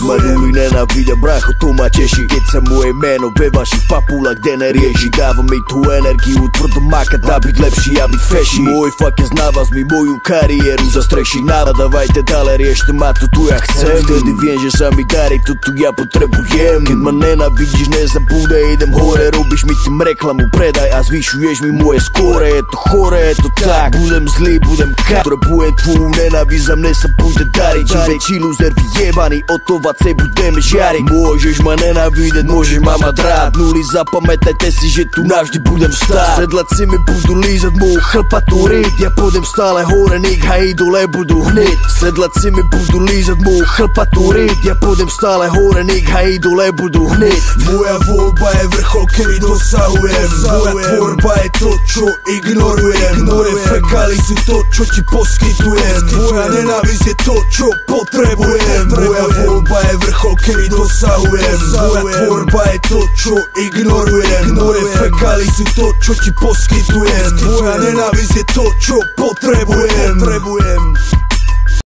Ma ľudí nenávidia, bracho, to ma teší. Keď sa moje meno ve vašich papulách kde nerieši. Dáva mi tú energiu, tvrdo makať, dá byť lepší a byť feší. Môj fuckers na vás mi moju kariéru zastreší. Nadávajte dále, riešte ma to tu ja chcem. Vtedy viem, že sa mi darí, to tu ja potrebujem. Keď ma nenávidíš, nezabúdaj, idem hore. Robíš mi tým reklamu, predaj a zvyšuješ mi moje skóre. Je to chore, je to tak. Budem zlý, budem potrebujem tvoju nenávisť a mne sa bude dariť. Čím väčší loser vyjebaný, o to viacej budeme žiariť. Môžeš ma nenávidieť, môžeš ma mať rád. Nuly, zapamätajte si, že tu navždy budem stáť. Sedláci mi budú lízať moju chlpatú ryť. Ja pôjdem stále hore, nech a dole budú hneď. Sedláci mi budú lízať moju chlpatú ryť. Ja pôjdem stále hore, nech a dole budú hneď. Moja voľba je vrchol, ktorý dosahujem. Moja tvorba je to, čo ignorujem. Moje fekály sú to, čo ti poskytujem. Moja nenávisť je to, čo potrebujem. Moja voľba je vrchol, ktorý dosahujem. Moja tvorba je to, čo ignorujem. Moje fekály sú to, čo ti poskytujem. Moja nenávisť je to, čo potrebujem.